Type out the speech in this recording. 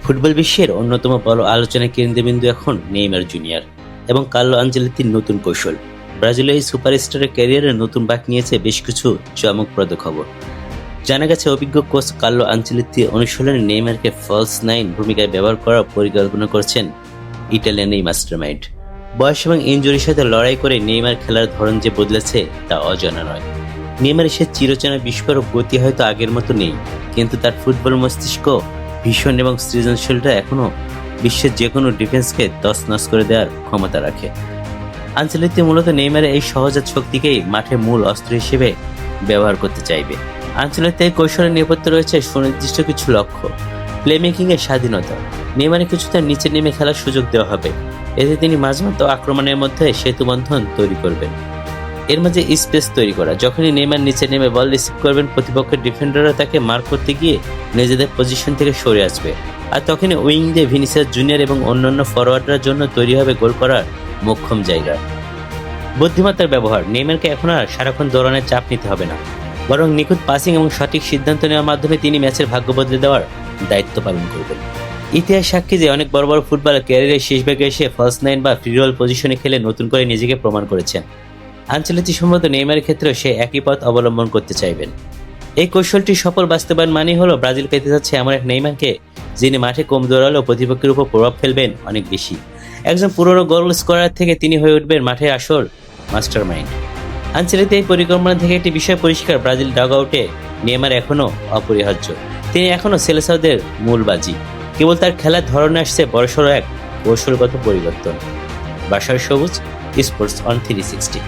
Football বিশ্বের অন্যতম বড় আলোচনার কেন্দ্রবিন্দু এখন নেইমার জুনিয়র এবং কার্লো আনচেলত্তির নতুন কৌশল। ব্রাজিলের এই সুপারস্টারের ক্যারিয়ারে নতুন বাঁক নিয়েছে বেশ কিছু চমকপ্রদ খবর। জানা গেছে অভিজ্ঞ কোচ কার্লো আনচেলত্তি অনুশীলনে নেইমারকে ফলস নাইন ভূমিকায় ব্যবহার করার পরিকল্পনা করছেন ইটালিয়ান এই মাস্টারমাইন্ড। বয়স এবং ইনজুরির সাথে লড়াই করে নেইমার খেলার ধরন যে বদলেছে তা অজানা নয়। নেইমার সে চিরচেনা বিস্ফোরক গতি হয়তো আগের মতো নেই, কিন্তু তার ফুটবল মস্তিষ্ক ভীষণ এবং সৃজনশীলতা এখনো বিশ্বের যে কোনো ডিফেন্সকে তছনছ করে দেওয়ার ক্ষমতা রাখে। আনচেলত্তি মূলত নেইমারের এই সহজাত শক্তিকেই মাঠে মূল অস্ত্র হিসেবে ব্যবহার করতে চাইবে। আনচেলত্তির এই কৌশলের নেপথ্যে রয়েছে সুনির্দিষ্ট কিছু লক্ষ্য। প্লেমেকিং এর স্বাধীনতা, নেইমারে কিছুটা নিচে নেমে খেলার সুযোগ দেওয়া হবে, এতে তিনি মাঝমাঠ ও আক্রমণের মধ্যে সেতুবন্ধন তৈরি করবেন। এর মাঝে স্পেস তৈরি করা, যখনই নেইমার নিচে নেমে বল রিসিভ করবেন প্রতিপক্ষের ডিফেন্ডাররা তাকে মার্ক করতে গিয়ে নিজেদের পজিশন থেকে সরে আসবে, আর তখনই উইং দিয়ে ভিনিসিয়াস জুনিয়র এবং অন্যান্য ফরওয়ার্ডের জন্য তৈরি হবে গোল করার মোক্ষম জায়গা। বুদ্ধিমত্তার ব্যবহার, নেইমারকে এখন আর সারাক্ষণ দৌড়ানোর চাপ নিতে হবে না, বরং নিখুঁত পাসিং এবং সঠিক সিদ্ধান্ত নেওয়ার মাধ্যমে তিনি ম্যাচের ভাগ্য বদলে দেওয়ার দায়িত্ব পালন করবেন। ইতিহাস সাক্ষী যে অনেক বড় বড় ফুটবলার ক্যারিয়ারের শেষ ভাগে এসে ফলস নাইন বা ফ্রি রোল পজিশনে খেলে নতুন করে নিজেকে প্রমাণ করেছেন। আনচেলত্তি সম্ভবত নেইমারের ক্ষেত্রেও সে একই পথ অবলম্বন করতে চাইবেন। এই কৌশলটি সফল বাস্তবায়ন মানেই হলো ব্রাজিল পেতে যাচ্ছে এমন এক নেইমারকে যিনি মাঠে কম দৌড়ালেও প্রতিপক্ষের উপর প্রভাব ফেলবেন অনেক বেশি। একজন পুরনো গোল স্কোরার থেকে তিনি হয়ে উঠবেন মাঠে আসল মাস্টার মাইন্ড। আনচেলত্তির এই পরিকল্পনা থেকে একটি বিষয় পরিষ্কার, ব্রাজিল ডাগ আউটে নেইমার এখনও অপরিহার্য। তিনি এখনও সেলেসাওদের মূল বাজি, কেবল তার খেলার ধরনে আসছে বড়সড় এক কৌশলগত পরিবর্তন। বাসার সবুজ, স্পোর্টস অন 360।